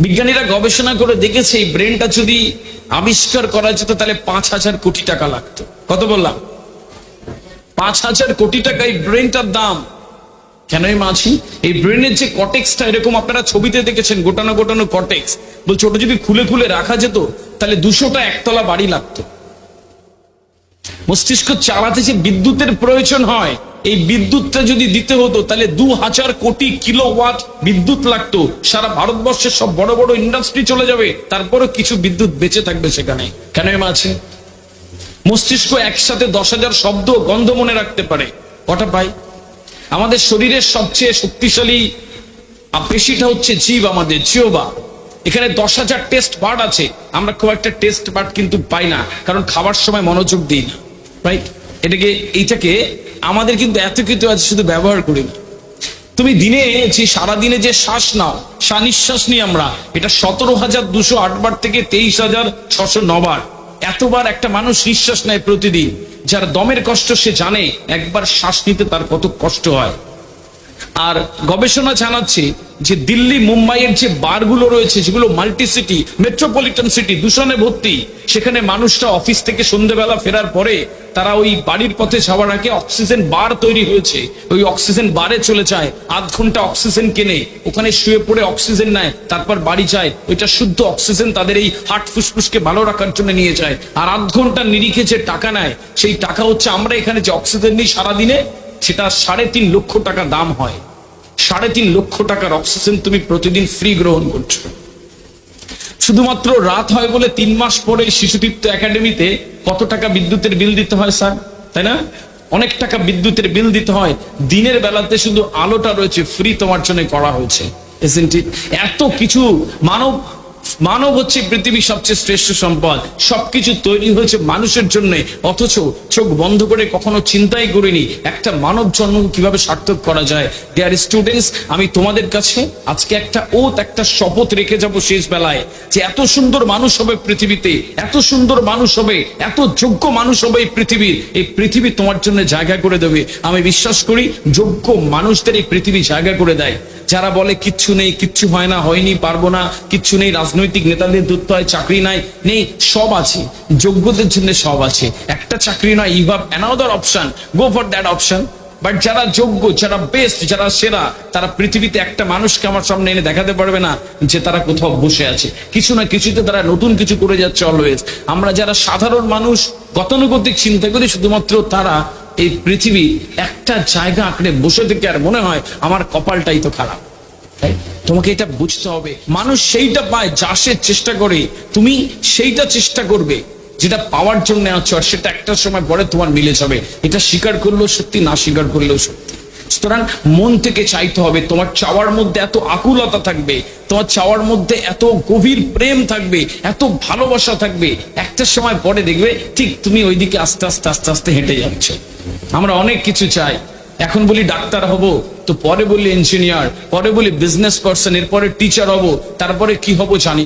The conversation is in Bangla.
বিজ্ঞানীরা গবেষণা করে দেখেছে এই ব্রেনটা যদি আবিষ্কার করা যেত তাহলে 5,000 কোটি টাকা লাগতো। কত বললাম? 5,000 কোটি টাকা এই ব্রেনটার দাম। কেন মাঝি? এই ব্রেনের যে কর্টেক্সটা, এরকম আপনারা ছবিতে দেখেছেন গোটানো গোটানো কর্টেক্স, বলছে ওটা যদি খুলে খুলে রাখা যেত তাহলে 200টা একতলা বাড়ি লাগতো। মস্তিষ্ক চালাতে যে বিদ্যুতের প্রয়োজন হয়, এই বিদ্যুৎটা যদি দিতে হতো তাহলে 2,000 কোটি কিলোওয়াট বিদ্যুৎ লাগতো। সারা ভারতবর্ষের সব বড় বড় ইন্ডাস্ট্রি চলে যাবে, তারপরে কিছু বিদ্যুৎ বেঁচে থাকবে সেখানে। কেন আছে? মস্তিষ্ক একসাথে 10,000 শব্দ গন্ধ মনে রাখতে পারে। কটা পাই? আমাদের শরীরের সবচেয়ে শক্তিশালী পেশিটা হচ্ছে জিভ, আমাদের জিহ্বা। এখানে 10,000 টেস্ট বার্ড আছে। আমরা খুব একটা টেস্ট বার্ড কিন্তু পাই না, কারণ খাবার সময় মনোযোগ দিই না, রাইট? এইটাকে আমাদের কিন্তু এত কিছু আছে, শুধু ব্যবহার করি না। তুমি দিনে যে সারাদিনে যে শ্বাস নাও, নিঃশ্বাস নিই আমরা, এটা 17,208 বার থেকে 23,609 বার। এতবার একটা মানুষ নিঃশ্বাস নেয় প্রতিদিন। যার দমের কষ্ট সে জানে একবার শ্বাস নিতে তার কত কষ্ট হয়। আর গবেষণা জানাচ্ছে যে দিল্লি মুম্বাইয়ের যে বারগুলো রয়েছে, যেগুলো মাল্টি সিটি, মেট্রোপলিটন সিটি, দূষণে ভর্তি, সেখানে মানুষরা অফিস থেকে সন্ধ্যেবেলা ফেরার পরে তারা ওই বাড়ির পথে যাওয়ার আগে অক্সিজেন বার তৈরি হয়েছে, ওই অক্সিজেন বারে চলে যায়, আধ ঘন্টা অক্সিজেন কেনে, ওখানে শুয়ে পড়ে অক্সিজেন নেয়, তারপর বাড়ি যায়। ওইটা শুদ্ধ অক্সিজেন তাদের এই হার্ট ফুসফুসকে ভালো রাখার জন্য নিয়ে যায়। আর আধ ঘন্টা নিরিখে যে টাকা নেয়, সেই টাকা হচ্ছে আমরা এখানে যে অক্সিজেন নিই সারাদিনে, সেটা 3.5 লক্ষ টাকা দাম হয়। 3.5 লক্ষ টাকার অক্সিজেন তুমি প্রতিদিন ফ্রি গ্রহণ করছো। শুধুমাত্র রাত হয় বলে 3 মাস পরে শিশুতৃপ্ত একাডেমিতে কত টাকা বিদ্যুতের বিল দিতে হয় স্যার, তাই না? অনেক টাকা বিদ্যুতের বিল দিতে হয়। দিনের বেলাতে শুধু আলোটা রয়েছে, ফ্রি তোমার জন্য করা হয়েছে। এত কিছু মানব হচ্ছে পৃথিবীর সবচেয়ে শ্রেষ্ঠ সম্পদ। সবকিছু তৈরি হয়েছে মানুষের জন্য, অথচ চোখ বন্ধ করে কখনো চিন্তাই করিনি একটা মানব জন্ম কিভাবে সার্থক করা যায়। ডিয়ার স্টুডেন্টস, আমি তোমাদের কাছে আজকে একটা শপথ রেখে যাব শেষ বেলায়, যে এত সুন্দর মানুষ হবে পৃথিবীতে, এত সুন্দর মানুষ হবে, এত যোগ্য মানুষ হবে এই পৃথিবী তোমার জন্য জায়গা করে দেবে। আমি বিশ্বাস করি যোগ্য মানুষদের এই পৃথিবী জায়গা করে দেয়। যারা বলে কিচ্ছু নেই, কিচ্ছু হয় না, হয়নি, পারবো না, কিচ্ছু নেই, রাজনৈতিক নেতাদের ধরতে হয়, চাকরি নাই, নেই, সব আছে। যোগ্যদের জন্য সব আছে। একটা চাকরি নয়, you have another option, go for that option. But যারা যোগ্য, যারা বেস্ট, যারা সেরা, তারা পৃথিবীতে একটা মানুষকে আমার সামনে এনে দেখাতে পারবে না যে তারা কোথাও বসে আছে। কিছু না কিছুতে তারা নতুন কিছু করে যাচ্ছে অলওয়েজ। আমরা যারা সাধারণ মানুষ, গতানুগতিক চিন্তা করি, শুধুমাত্র তারা এই পৃথিবী একটা জায়গা আঁকড়ে বসে থেকে আর মনে হয় আমার কপালটাই তো খারাপ। তোমাকে এটা বুঝতে হবে, মানুষ সেইটা পায় যা সে চেষ্টা করে। তুমি সেইটা চেষ্টা করবে যেটা পাওয়ার জন্য আছো, আর সেটা একটা সময় পরে তোমার মিলে যাবে। এটা স্বীকার করলেও সত্যি, না স্বীকার করলেও সত্যি। সুতরাং মন থেকে চাইতে হবে। তোমার চাওয়ার মধ্যে এত আকুলতা থাকবে, তোমার চাওয়ার মধ্যে এত গভীর প্রেম থাকবে, এত ভালোবাসা থাকবে, একটা সময় পরে দেখবে ঠিক তুমি ওইদিকে আস্তে আস্তে আস্তে আস্তে হেঁটে যাচ্ছ। আমরা অনেক কিছু চাই। এখন বলি ডাক্তার হব, তো পরে বলি ইঞ্জিনিয়ার, পরে বলি বিজনেস পার্সন, এরপরে টিচার হব, তারপরে কি হব জানি।